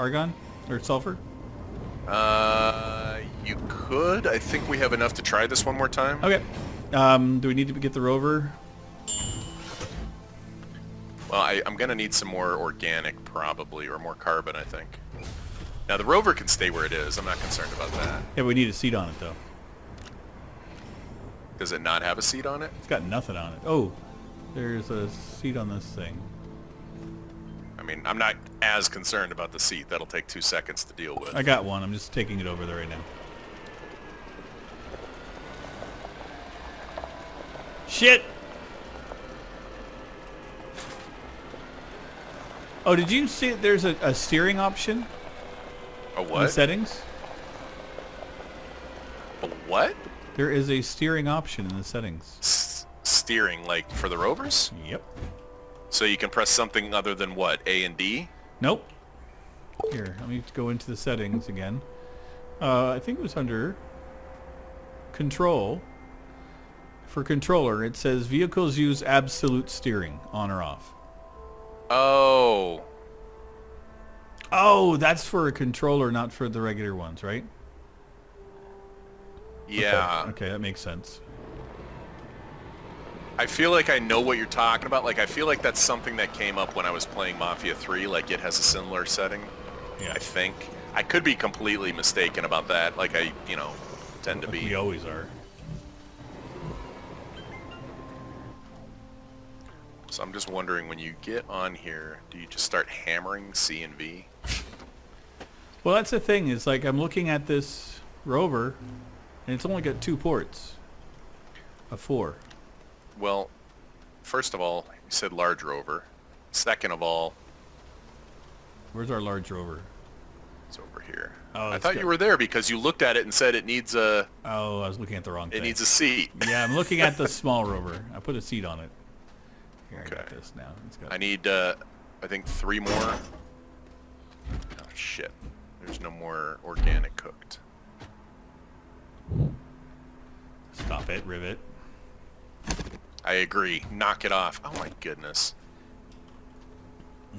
argon or sulfur? You could. I think we have enough to try this one more time. Okay. Do we need to get the rover? Well, I'm going to need some more organic, probably, or more carbon, I think. Now, the rover can stay where it is. I'm not concerned about that. Yeah, we need a seat on it, though. Does it not have a seat on it? It's got nothing on it. Oh, there's a seat on this thing. I mean, I'm not as concerned about the seat. That'll take 2 seconds to deal with. I got one. I'm just taking it over there right now. Shit! Oh, did you see there's a steering option? A In the what? settings? A what? There is a steering option in the settings. Steering, like, for the rovers? Yep. So you can press something other than what? A and D? Nope. Here, let me go into the settings again. I think it was under control. For controller, it says vehicles use absolute steering, on or off. Oh. Oh, that's for a controller, not for the regular ones, right? Yeah. Okay, that makes sense. I feel like I know what you're talking about. Like, I feel like that's something that came up when I was playing Mafia 3. Like, it has a similar setting. Yeah. I think. I could be completely mistaken about that. Like, I, tend to Like be. we always are. So I'm just wondering, when you get on here, do you just start hammering C and V? Well, that's the thing. Is like I'm looking at this rover, and it's only got 2 ports. Of 4. Well, first of all, you said large rover. Second of all, Where's our large rover? it's over here. Oh, I it's thought got- you were there because you looked at it and said it needs a Oh, I was looking at the wrong thing. a seat. Yeah, I'm looking at the small rover. I put a seat on it. Here, I got Okay. this now. It's got I need, I think 3 more. Oh, shit. There's no more organic cooked. Stop it, rivet. I agree. Knock it off. Oh my goodness.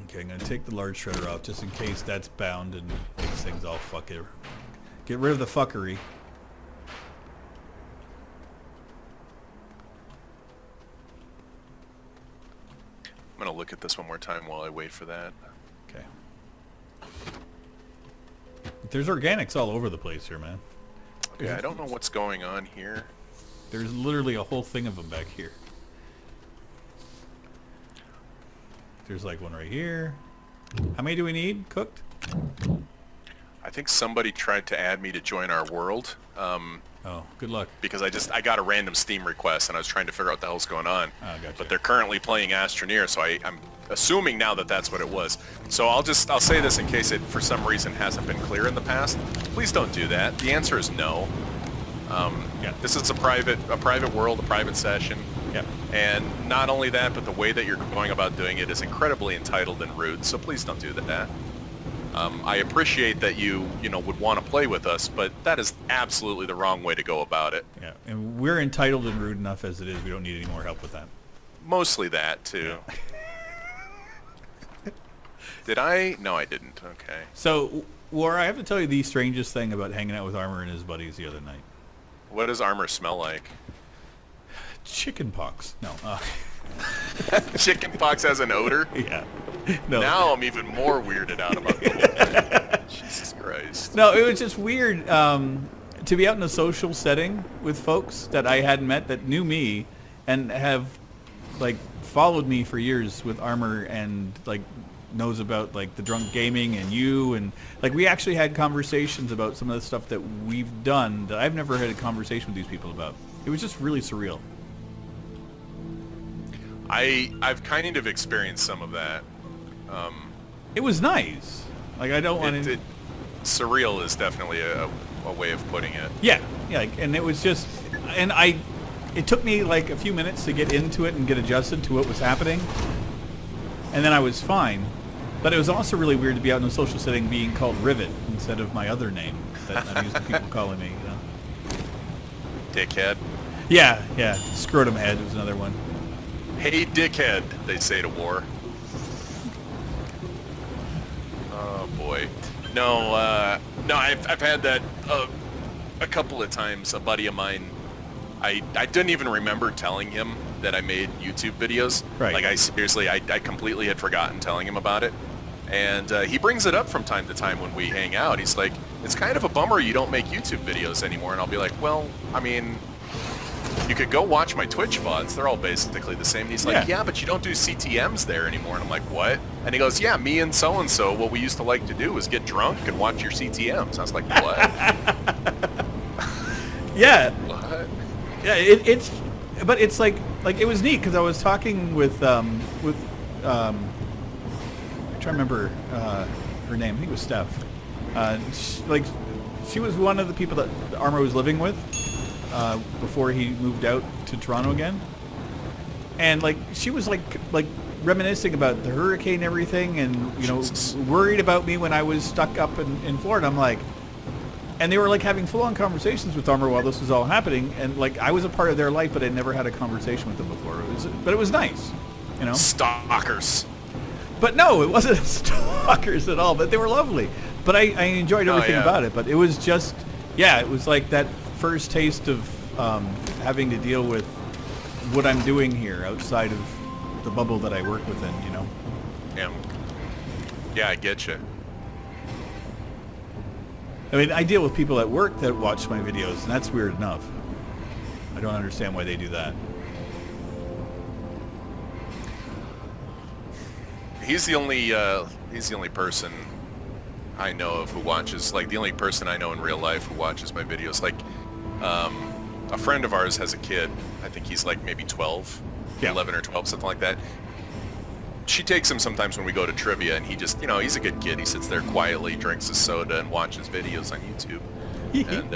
Okay, I'm gonna take the large shredder off just in case that's bound and makes things all fucky. Get rid of the fuckery. I'm gonna look at this one more time while I wait for that. Okay. There's organics all over the place here, man. Okay, I don't know what's going on here. There's literally a whole thing of them back here. There's like one right here. How many do we need cooked? I think somebody tried to add me to join our world. Oh, good luck. Because I got a random Steam request and I was trying to figure out what the hell's going on. Oh, gotcha. But they're currently playing Astroneer, so I'm assuming now that that's what it was. So I'll say this in case it for some reason hasn't been clear in the past. Please don't do that. The answer is no. Yeah. This is a private world, a private session. Yep. And not only that, but the way that you're going about doing it is incredibly entitled and rude. So please don't do that. I appreciate that you would want to play with us, but that is absolutely the wrong way to go about it. Yeah, and we're entitled and rude enough as it is. We don't need any more help with that. Mostly that, too. Did I? No, I didn't. Okay. So, War, I have to tell you the strangest thing about hanging out with Armor and his buddies the other night. What does armor smell like? Chicken pox. No. Chicken pox has an odor? Yeah. No. Now I'm even more weirded out about the whole thing. Jesus Christ. No, it was just weird to be out in a social setting with folks that I hadn't met that knew me and have like followed me for years with Armor and like knows about like the drunk gaming and you and like we actually had conversations about some of the stuff that we've done that I've never had a conversation with these people about. It was just really surreal. I've kind of experienced some of that. It was nice. Like I don't want to. Surreal is definitely a way of putting it. Yeah, like, and it was just, and it took me like a few minutes to get into it and get adjusted to what was happening, and then I was fine. But it was also really weird to be out in a social setting being called Rivet instead of my other name that I'm used to people calling me. You know? Dickhead. Yeah, Scrotum Head was another one. Hey, dickhead, they say to War. Oh boy. No, no, I've had that a couple of times. A buddy of mine, I didn't even remember telling him that I made YouTube videos. Right. Like I completely had forgotten telling him about it. And he brings it up from time to time when we hang out. He's like, it's kind of a bummer you don't make YouTube videos anymore. And I'll be like, well, I mean, you could go watch my Twitch VODs. They're all basically the same. And he's like, yeah, but you don't do CTMs there anymore. And I'm like, what? And he goes, yeah, me and so-and-so, what we used to like to do was get drunk and watch your CTMs. I was like, what? Yeah. What? Yeah, it's, but it's like it was neat because I was talking with I'm trying to remember her name. I think it was Steph. She was one of the people that Armour was living with before he moved out to Toronto again, and like she was like reminiscing about the hurricane and everything, and you know, worried about me when I was stuck up in Florida. I'm like, and they were like having full-on conversations with Armour while this was all happening, and like I was a part of their life, but I never had a conversation with them before. But it was nice, you know. Stalkers. But no, it wasn't stalkers at all. But they were lovely. But I enjoyed everything about it. But it was just, yeah, it was like that first taste of having to deal with what I'm doing here outside of the bubble that I work within, you know. Yeah. Yeah, I get you. I mean, I deal with people at work that watch my videos, and that's weird enough. I don't understand why they do that. He's the only person I know of who watches, like the only person I know in real life who watches my videos. Like, a friend of ours has a kid. I think he's like maybe 12, 11 or 12, something like that. She takes him sometimes when we go to trivia, and he just, you know, he's a good kid. He sits there quietly, drinks his soda, and watches videos on YouTube. And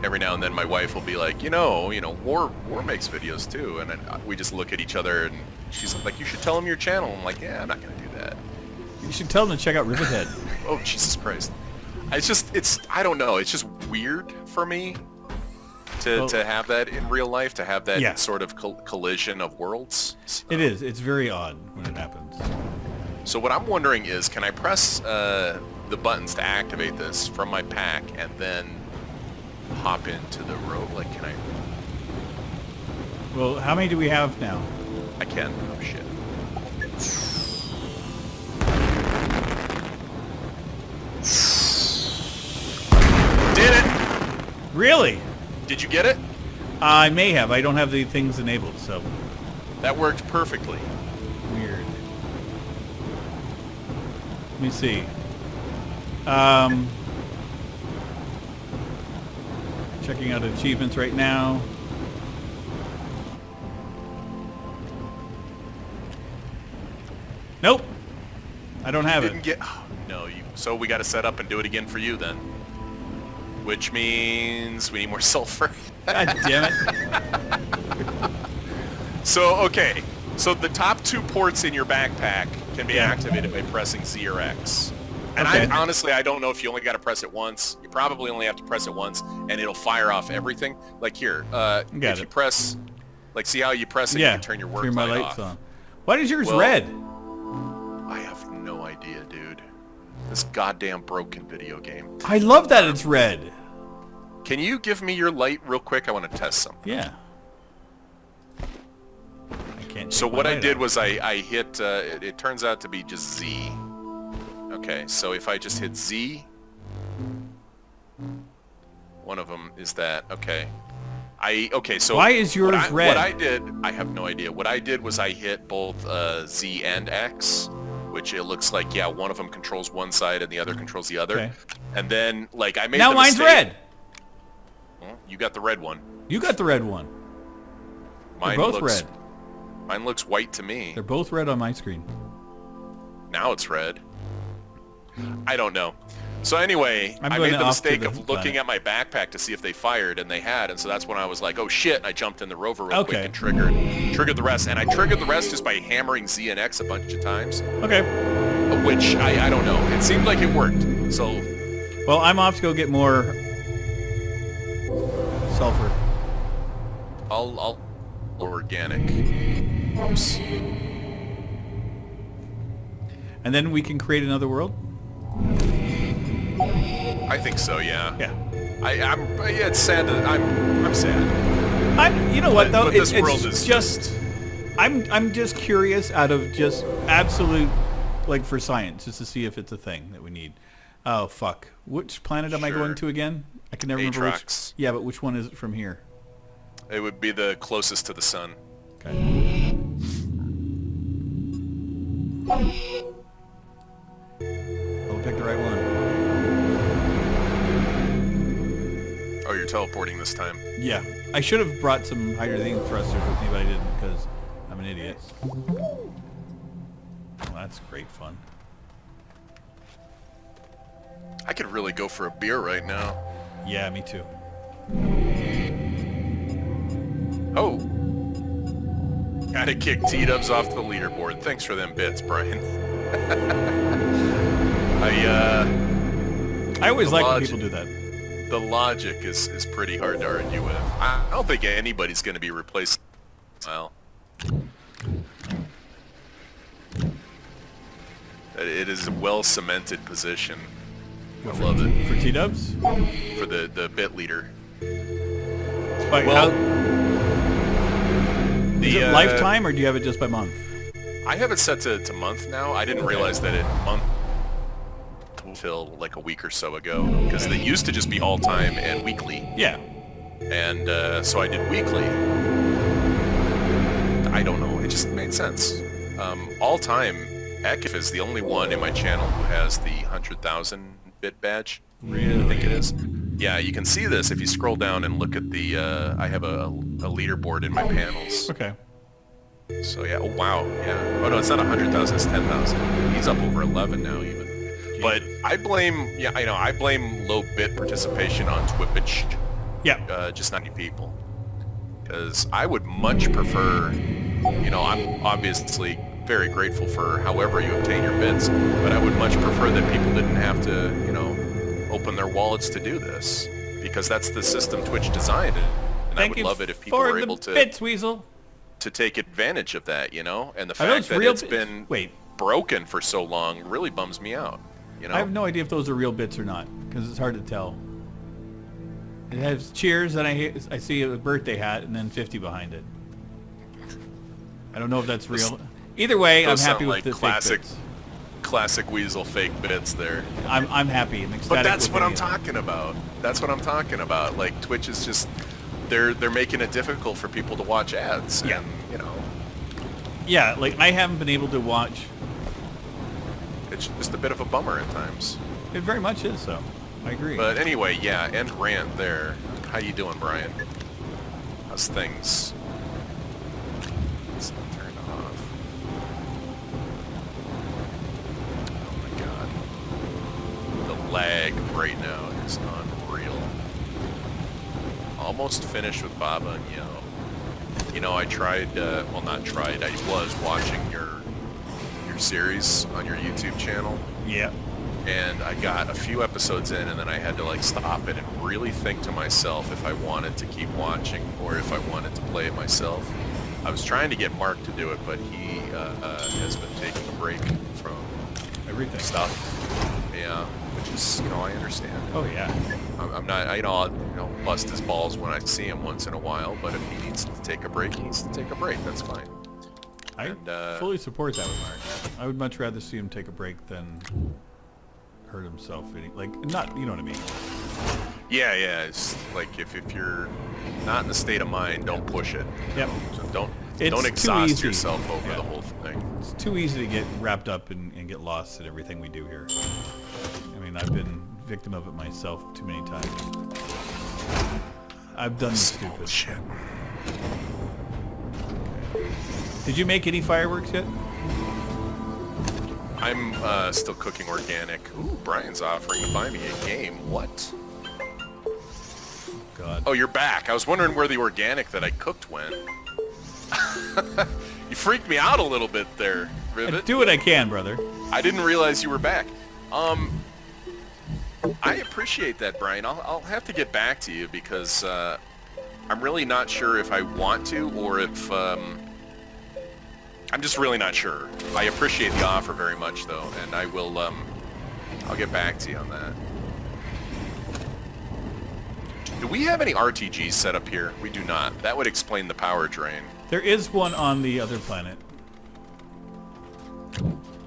every now and then my wife will be like, you know, War makes videos too. And then we just look at each other, and she's like, you should tell him your channel. I'm like, yeah, I'm not going to do that. You should tell them to check out Rivethead. Oh, Jesus Christ. I don't know. It's just weird for me to have that in real life, to have that sort of collision of worlds. So, it is. It's very odd when it happens. So what I'm wondering is, can I press the buttons to activate this from my pack and then hop into the road? Like, can I? Well, how many do we have now? I can. Oh, shit. Did it! Really? Did you get it? I may have. I don't have the things enabled, so. That worked perfectly. Weird. Let me see. Checking out achievements right now. Nope. I don't have Didn't it. get. Oh, no, so we got to set up and do it again for you then. Which means we need more sulfur. God damn it. So, okay. So the top two ports in your backpack can be activated by pressing Z or X. And honestly, I don't know if you only got to press it once. You probably only have to press it once, and it'll fire off everything. Like here, if you press, like, see how you press it, you can turn your work light off. On. Why is yours red? I have no idea, dude. This goddamn broken video game. I love that it's red. Can you give me your light real quick? I want to test something. Yeah. So what I did was I hit, it turns out to be just Z. Okay, so if I just hit Z, one of them is that. Okay. So why is yours red? What I did, I have no idea. What I did was I hit both Z and X, which it looks like, yeah, one of them controls one side and the other controls the other. Okay. And then, like, I made the mistake. Now mine's red. Well, you got the red one. You got the red one. They're both red. Mine looks white to me. They're both red on my screen. Now it's red. I don't know. So anyway, I made the mistake of looking at my backpack to see if they fired, and they had, and so that's when I was like, oh shit, and I jumped in the rover real quick and triggered the rest. And I triggered the rest just by hammering Z and X a bunch of times. Okay. Which, I don't know. It seemed like it worked, so... Well, I'm off to go get more sulfur. I'll organic. Oops. And then we can create another world? I think so, yeah. Yeah. Yeah, it's sad that I'm sad. You know what though? But this world is just... I'm just curious out of just absolute, like for science, just to see if it's a thing that we need. Oh fuck! Which planet am I Sure. going to again? I can never remember which. Atrox. Yeah, but which one is it from here? It would be the closest to the sun. Okay. I'll pick the right one. Oh, you're teleporting this time. Yeah. I should have brought some hydrogen thrusters with me, but I didn't because I'm an idiot. Well, that's great fun. I could really go for a beer right now. Yeah, me too. Oh. Gotta kick T-dubs off the leaderboard. Thanks for them bits, Brian. I always The like when logic- people do that. The logic is pretty hard to argue with. I don't think anybody's going to be replaced. Well, it is a well-cemented position. I love it. For T-dubs? For the bit leader. Like Well, is it lifetime, or do you have it just by month? I have it set to month now. I didn't realize that it month until like a week or so ago, because they used to just be all-time and weekly. Yeah. And so I did weekly. I don't know, it just made sense. All-time, Ekif is the only one in my channel who has the 100,000 bit badge. Really? I think it is. Yeah, you can see this if you scroll down and look at the, I have a leaderboard in my panels. Okay. So yeah, oh wow, yeah. Oh no, it's not 100,000, it's 10,000. He's up over 11 now even. But I blame, I blame low bit participation on Twitch. Yeah. Just 90 people. Because I would much prefer, I'm obviously very grateful for however you obtain your bits, but I would much prefer that people didn't have to, open their wallets to do this. Because that's the system Twitch designed. And I would love it if people were able to... bits, Weasel. To take advantage of that, and the Are those fact that real it's been Wait. broken for so long really bums me out. I have no idea if those are real bits or not, because it's hard to tell. It has cheers, and I see a birthday hat, and then 50 behind it. I don't know if that's real. Either way, I'm Those happy sound with like the classic, fake bits. classic Weasel fake bits there. I'm happy and ecstatic. But that's with what any I'm of them. talking about. That's what I'm talking about. Like Twitch is just they're making it difficult for people to watch ads. Yeah. And, Yeah, like I haven't been able to watch. it's just a bit of a bummer at times. It very much is so. I agree. But anyway, yeah, end rant there. How you doing, Brian? How's things? Let's turn it off. Oh my god. The lag right now is unreal. Almost finished with Baba and Yo. I tried, well not tried, I was watching your series on your YouTube channel. yeah. And I got a few episodes in, and then I had to stop it and really think to myself if I wanted to keep watching or if I wanted to play it myself. I was trying to get Mark to do it, but he has been taking a break from Everything. stuff. Yeah, which is, I understand. Oh yeah. I'm not, I'll bust his balls when I see him once in a while, but if he needs to take a break, he needs to take a break. That's fine. I And, fully support that with Mark. I would much rather see him take a break than hurt himself. Not, you know what I mean? Yeah, it's like if you're not in the state of mind, don't push it. Yep. So don't It's too exhaust easy. yourself over Yeah. the whole thing. It's too easy to get wrapped up and get lost in everything we do here. I mean, I've been victim of it myself too many times. I've done the stupid. Shit. Did you make any fireworks yet? I'm still cooking organic. Ooh, Brian's offering to buy me a game. What? God. Oh, you're back. I was wondering where the organic that I cooked went. You freaked me out a little bit there, I Rivet. do what I can, brother. I didn't realize you were back. I appreciate that, Brian. I'll have to get back to you because I'm really not sure if I want to or if I'm just really not sure. I appreciate the offer very much, though, and I will. I'll get back to you on that. Do we have any RTGs set up here? We do not. That would explain the power drain. There is one on the other planet.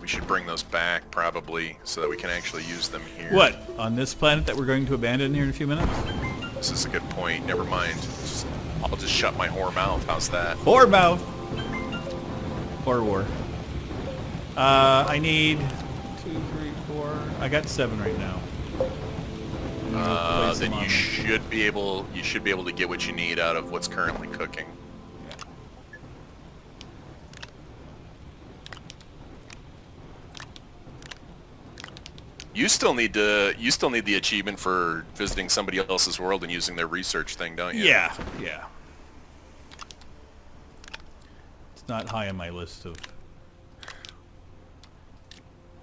We should bring those back, probably, so that we can actually use them here. What? On this planet that we're going to abandon here in a few minutes? This is a good point. Never mind. I'll just shut my whore mouth. How's that? Whore mouth! Whore war. I need 2, 3, 4... I got 7 right now. Then you should be able to get what you need out of what's currently cooking. You still need the achievement for visiting somebody else's world and using their research thing, don't you? Yeah, yeah. It's not high on my list of...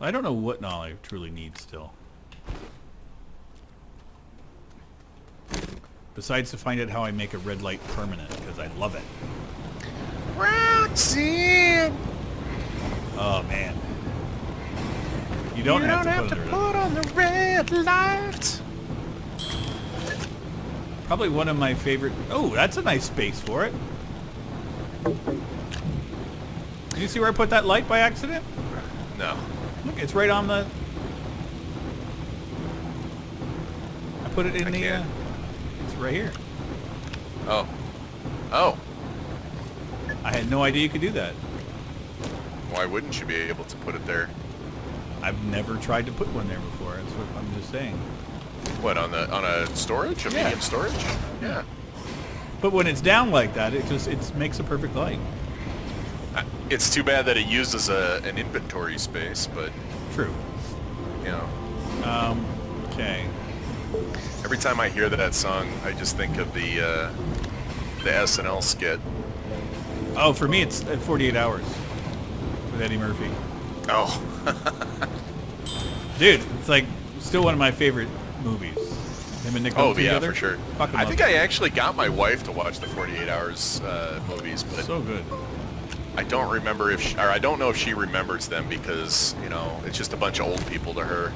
I don't know what all I truly need still. Besides to find out how I make a red light permanent, because I love it. Roxanne! Oh, man. You don't have to put on the red light. Probably one of my favorite... Oh, that's a nice space for it. Did you see where I put that light by accident? No. Look, it's right on the... I put it in the... it's right here. Oh. Oh. I had no idea you could do that. Why wouldn't you be able to put it there? I've never tried to put one there before. That's what I'm just saying. What, on a storage? A medium storage? Yeah. But when it's down like that, it makes a perfect light. It's too bad that it uses an inventory space, but... True. You know. Okay. Every time I hear that song, I just think of the SNL skit. Oh, for me, it's 48 Hours with Eddie Murphy. Oh. Dude, it's like still one of my favorite movies. Him and Nick Nolte together. For sure. Fucking I think I actually got my wife to watch the 48 Hours movies, but so good. I don't remember I don't know if she remembers them because, you know, it's just a bunch of old people to her.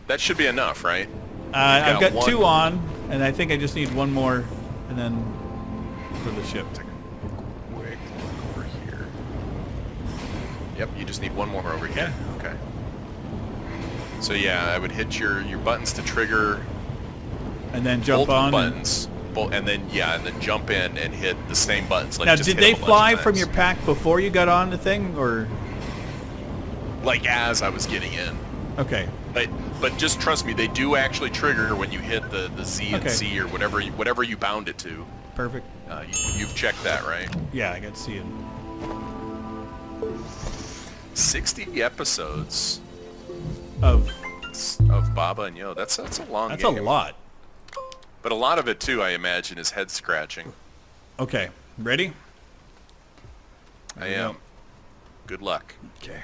That should be enough, right? I've got 2 on, and I think I just need 1 more, and then for the ship. Take a quick look over here. Yep, you just need 1 more over here. Okay. So yeah, I would hit your buttons to trigger. And then jump both on. Buttons. And then jump in and hit the same buttons. Like, now, just did hit they them a bunch fly of from times. your pack before you got on the thing, or? Like as I was getting in. Okay. But just trust me, they do actually trigger when you hit the Z and C or whatever you bound it to. Perfect. You've checked that, right? Yeah, I got to see it. 60 episodes Of Baba and Yo. That's a long game. That's a lot. But a lot of it too, I imagine, is head scratching. Okay, ready? I am. Good luck. Okay.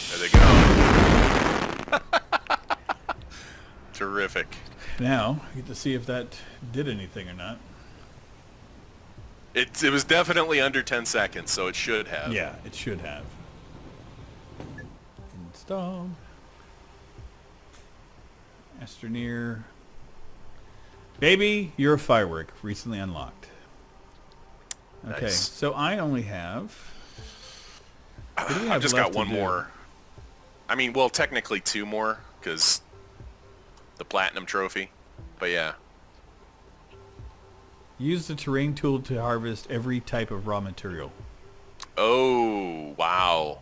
There they go. Terrific. Now, I get to see if that did anything or not. It was definitely under 10 seconds, so it should have. Yeah, it should have. Install. Astroneer. Baby, you're a firework. Recently unlocked. Okay, Nice. so I only have... what do we have I've just left got to one do? more. I mean, well, technically 2 more, because the platinum trophy. But yeah. Use the terrain tool to harvest every type of raw material. Oh, wow.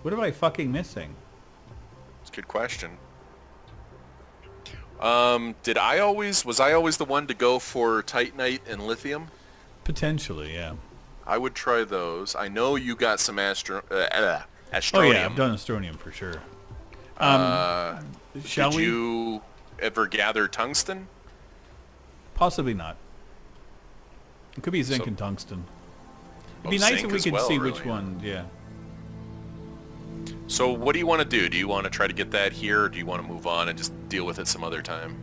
What am I fucking missing? It's a good question. Was I always the one to go for Titanite and lithium? Potentially, yeah. I would try those. I know you got some Astronium. Oh yeah, I've done Astronium for sure. Shall Did we? you ever gather tungsten? Possibly not. It could be zinc So- and tungsten. It'd Oh, be nice zinc if we as could well, see really, which huh? one, yeah. So what do you want to do? Do you want to try to get that here, or do you want to move on and just deal with it some other time?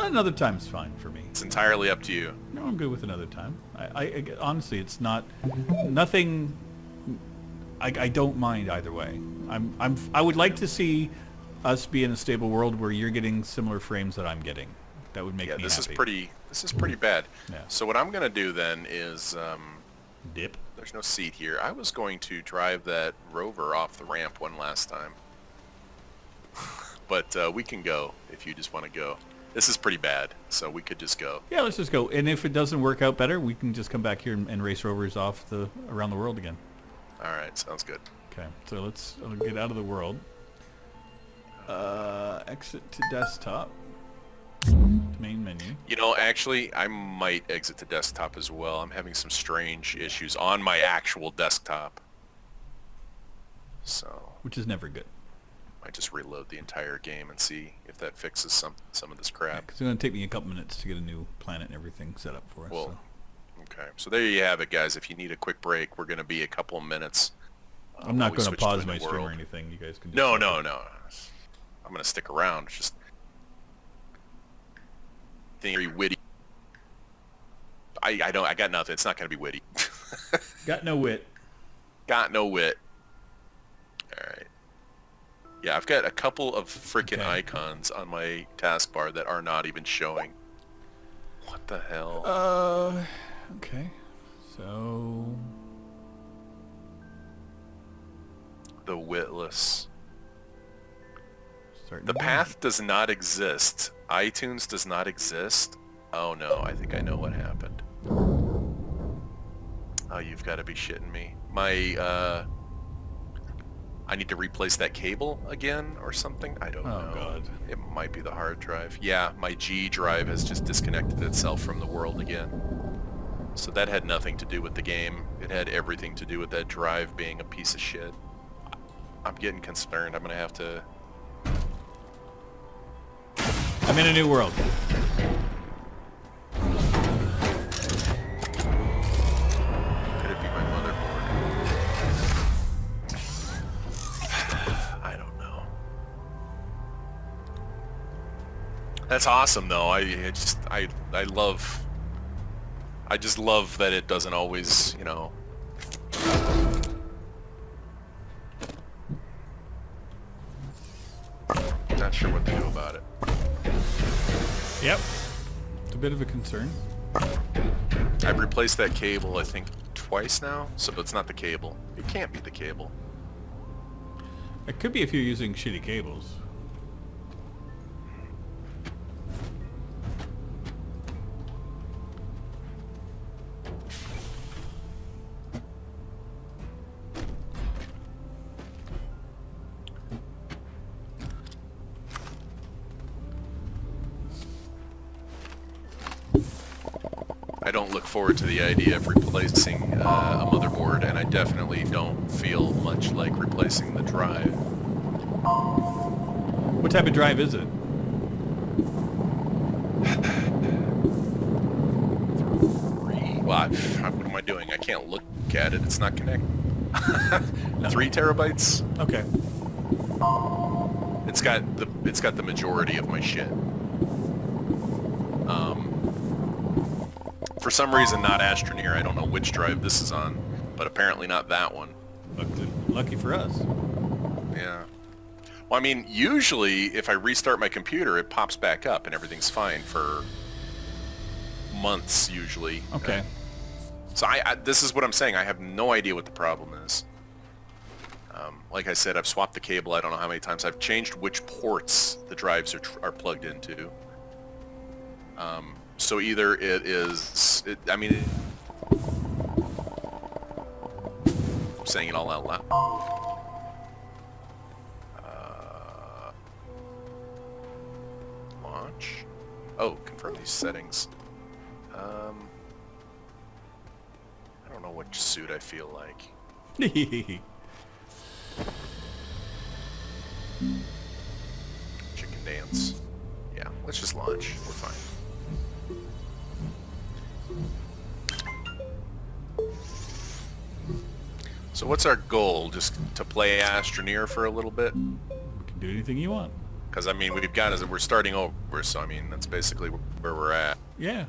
Another time's fine for me. It's entirely up to you. No, I'm good with another time. Honestly, it's not nothing. I don't mind either way. I would like to see us be in a stable world where you're getting similar frames that I'm getting. That would make me this happy. this is pretty bad. Yeah. So what I'm gonna do then is Dip. there's no seat here. I was going to drive that rover off the ramp one last time. But we can go if you just want to go. This is pretty bad, so we could just go. Yeah, let's just go. And if it doesn't work out better, we can just come back here and race rovers off around the world again. All right, sounds good. Okay, so let's get out of the world. Exit to desktop. Main menu. You know, actually, I might exit the desktop as well. I'm having some strange issues on my actual desktop. So, Which is never good. I might just reload the entire game and see if that fixes some of this crap. Because it's going to take me a couple minutes to get a new planet and everything set up for us. Well, so. okay. So there you have it, guys. If you need a quick break, we're going to be a couple of minutes. I'm not while we going to switch to pause the my new stream or world. anything. You guys can do No, something. no. I'm going to stick around. It's just very witty. I got nothing. It's not going to be witty. Got no wit. Got no wit. All right. Yeah, I've got a couple of freaking icons on my taskbar that are not even showing. What the hell? Okay. So... The witless. starting The again. path does not exist. iTunes does not exist. Oh no, I think I know what happened. Oh, you've got to be shitting me. I need to replace that cable again or something? I don't know. Oh god. It might be the hard drive. Yeah, my G drive has just disconnected itself from the world again. So that had nothing to do with the game. It had everything to do with that drive being a piece of shit. I'm getting concerned. I'm going to have to... I'm in a new world. Could it be my motherboard? I don't know. That's awesome, though. I just love that it doesn't always, you know. Not sure what to do about it. Yep. It's a bit of a concern. I've replaced that cable, I think, twice now, so it's not the cable. It can't be the cable. It could be if you're using shitty cables. I don't look forward to the idea of replacing a motherboard, and I definitely don't feel much like replacing the drive. What type of drive is it? Well, what am I doing? I can't look at it. It's not connected. 3 terabytes. Okay. It's got the majority of my shit. For some reason, not Astroneer. I don't know which drive this is on, but apparently not that one. Lucky for us. Yeah. Well, I mean, usually if I restart my computer, it pops back up and everything's fine for months usually. Okay. So this is what I'm saying. I have no idea what the problem is. Like I said, I've swapped the cable. I don't know how many times. I've changed which ports the drives are plugged into. So either I'm saying it all out loud. Launch. Oh, confirm these settings. I don't know which suit I feel like. Chicken dance. Yeah, let's just launch. We're fine. So what's our goal? Just to play Astroneer for a little bit? We can do anything you want. Because I mean, we're starting over, so I mean, that's basically where we're at. Yeah.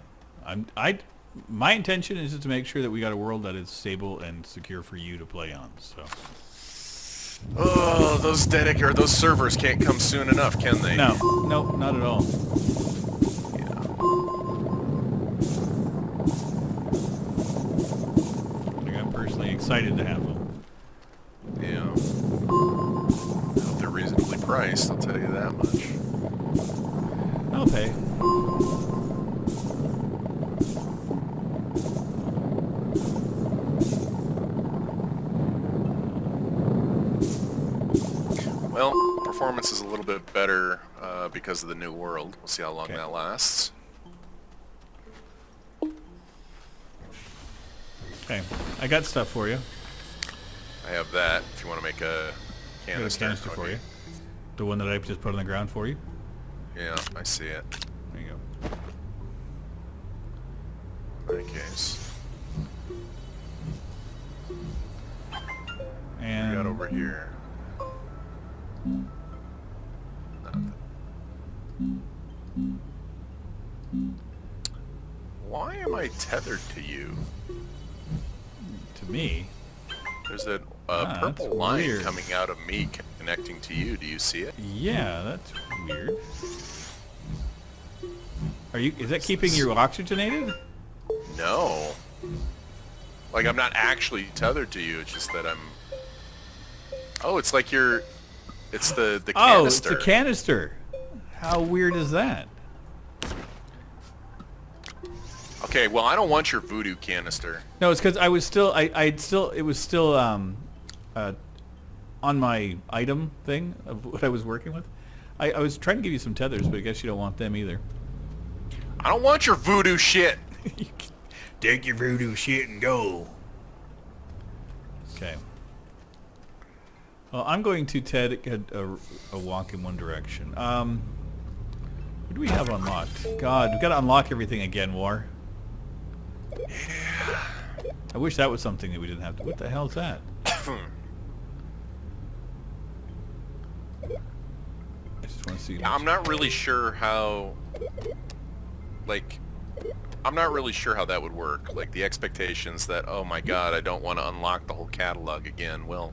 My intention is to make sure that we got a world that is stable and secure for you to play on. So. Oh, those servers can't come soon enough, can they? No, not at all. Yeah. Like, I'm personally excited to have them. Yeah. I hope they're reasonably priced, I'll tell you that much. I'll pay. Well, performance is a little bit better because of the new world. We'll see how long that lasts. Okay, I got stuff for you. I have that if you want to make a I got a canister. canister for you. The one that I just put on the ground for you. Yeah, I see it. There you In that case. go. What And we got over here? Nothing. Why am I tethered to you? to me, There's a that's purple line weird. coming out of me connecting to you. Do you see it? yeah, that's weird. Is that keeping you oxygenated? No. Like, I'm not actually tethered to you. It's just that I'm... Oh, it's like you're... It's the canister. Oh, it's a canister. How weird is that? Okay, well, I don't want your voodoo canister. No, it's because I was still, it was still on my item thing of what I was working with. I was trying to give you some tethers, but I guess you don't want them either. I don't want your voodoo shit. Take your voodoo shit and go. Okay. Well, I'm going to take a walk in one direction. What do we have unlocked? God, we've got to unlock everything again, War. Yeah. I wish that was something that we didn't have to... What the hell is that? I just want to see... I'm not really sure how... Like... I'm not really sure how that would work. Like, the expectations that, oh my god, I don't want to unlock the whole catalog again. Well...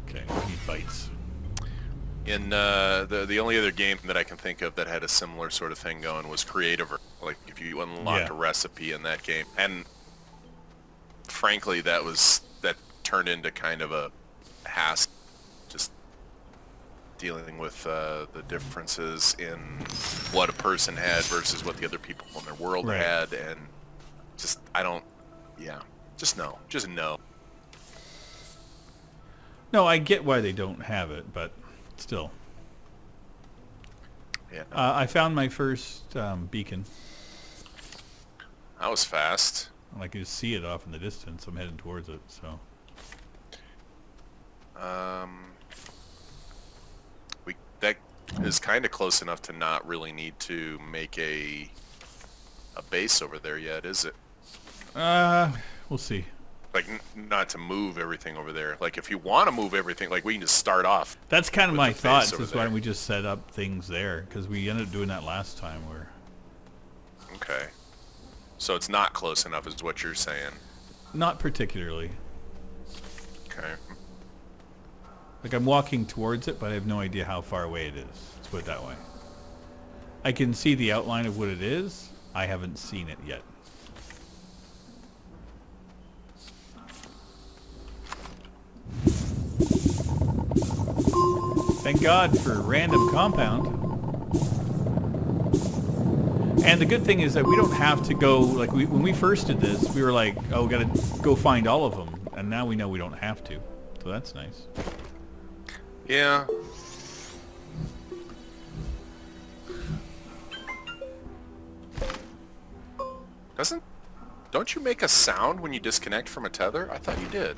Okay, we need bites. In the only other game that I can think of that had a similar sort of thing going was Creative. Like, if you unlocked a recipe in that game. And frankly, that turned into kind of a hassle. Just dealing with the differences in what a person had versus what the other people in their world had, and just just no. No, I get why they don't have it, but still. Yeah. I found my first beacon. That was fast. I can just see it off in the distance. I'm heading towards it, so. That is kind of close enough to not really need to make a base over there yet, is it? We'll see. Like, not to move everything over there. Like, if you want to move everything, like, we can just start off. That's kind of my thoughts, is why there. don't we just set up things there? Because we ended up doing that last time where... Okay. So it's not close enough is what you're saying. Not particularly. Okay. Like, I'm walking towards it, but I have no idea how far away it is. Let's put it that way. I can see the outline of what it is. I haven't seen it yet. Thank God for random compound. And the good thing is that we don't have to go, like, when we first did this, we were like, oh, we gotta go find all of them. And now we know we don't have to. So that's nice. Yeah. Don't you make a sound when you disconnect from a tether? I thought you did.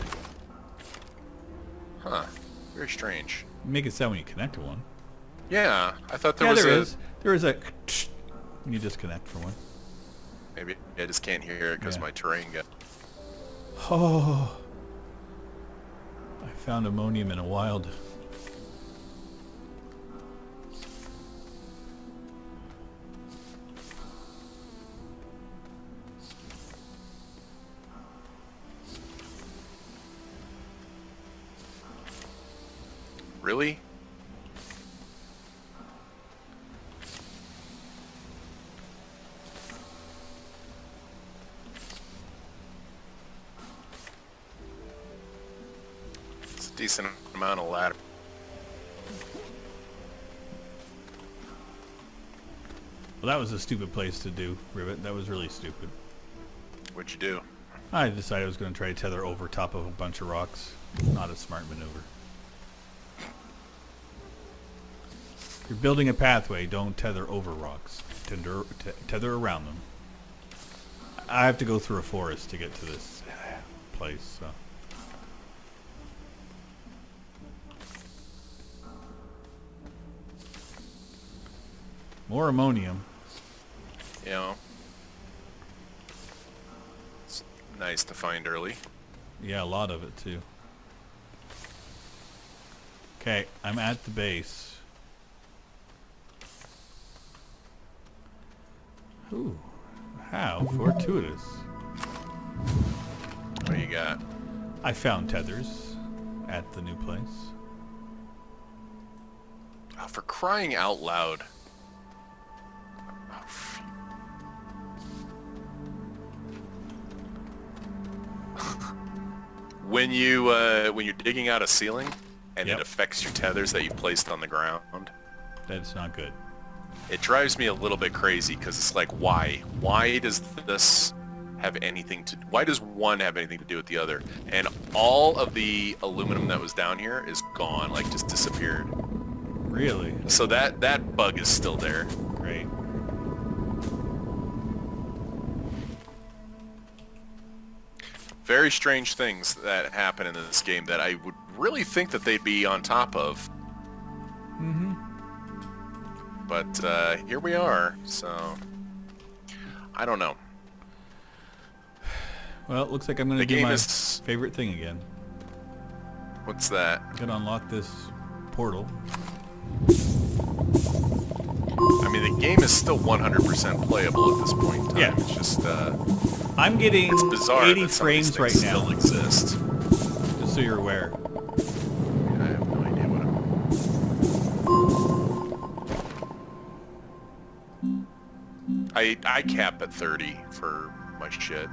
Huh. Very strange. You make it sound when you connect to one. Yeah, I thought there was a... There is a when you disconnect from one. Maybe I just can't hear it because my terrain got... Oh. I found ammonium in a wild Really? It's a decent amount of ladder. Well, that was a stupid place to do, Rivet. That was really stupid. What'd you do? I decided I was going to try to tether over top of a bunch of rocks. Not a smart maneuver. You're building a pathway, don't tether over rocks. Tether around them. I have to go through a forest to get to this place, so. More ammonium. You know, it's nice to find early. Yeah, a lot of it too. Okay, I'm at the base. Ooh, how fortuitous. What do you got? I found tethers at the new place. Oh, for crying out loud. When you're digging out a ceiling and it affects your tethers that you placed on the ground, That's not good. it drives me a little bit crazy because it's like, why? Why does this have anything to? Why does one have anything to do with the other? And all of the aluminum that was down here is gone, like just disappeared. Really? So that bug is still there. Great. Very strange things that happen in this game that I would really think that they'd be on top of. Mm-hmm. But here we are, so I don't know. Well, it looks like I'm going to The do game my is- favorite thing again. What's that? I'm going to unlock this portal. I mean, the game is still 100% playable at this point in time. Yeah. It's just, I'm getting it's bizarre 80 that some of these frames right things now, still exist. just so you're aware. I have no idea what I cap at 30 for my shit.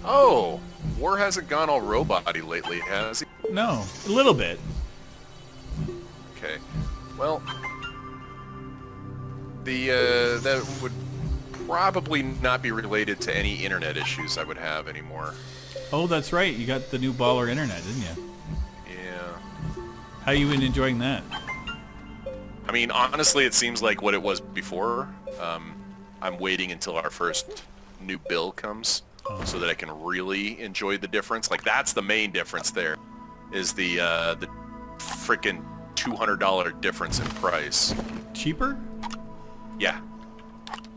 Oh, War hasn't gone all robot-y lately, has he? No, a little bit. Okay. Well, that would probably not be related to any internet issues I would have anymore. Oh, that's right. You got the new baller internet, didn't you? Yeah. How you been enjoying that? I mean, honestly, it seems like what it was before. I'm waiting until our first new bill comes so that I can really enjoy the difference. Like, that's the main difference there, is the frickin' $200 difference in price. Cheaper? Yeah.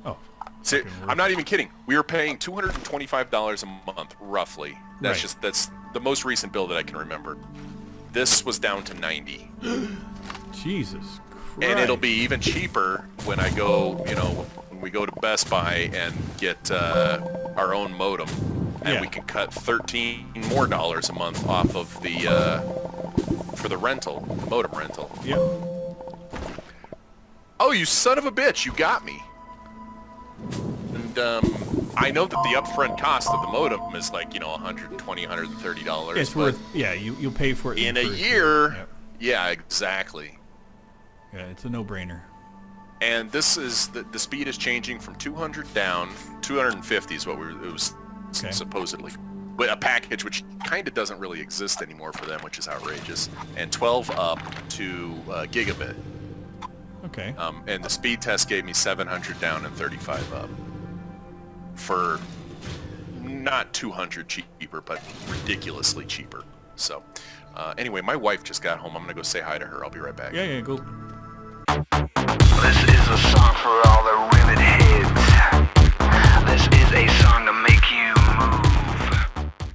Oh. So, fucking I'm not even kidding. We were paying $225 a month, roughly. That's Right. that's the most recent bill that I can remember. This was down to 90. Jesus Christ. And it'll be even cheaper when I go, when we go to Best Buy and get our own modem, and Yeah. we can cut $13 more a month off of the for the rental, modem rental. Yep. Oh, you son of a bitch! You got me. And I know that the upfront cost of the modem is like $120, $130. It's worth. Yeah, you'll pay for it in the a first year. Yep. Yeah, exactly. Yeah, it's a no-brainer. And this is the speed is changing from 200 down, 250 is what it was Okay. supposedly. But a package which kind of doesn't really exist anymore for them, which is outrageous. And 12 up to gigabit. Okay. And the speed test gave me 700 down and 35 up. For not 200 cheaper, but ridiculously cheaper. So, anyway, my wife just got home. I'm going to go say hi to her. I'll be right back. Yeah, go. This is a song for all the rivet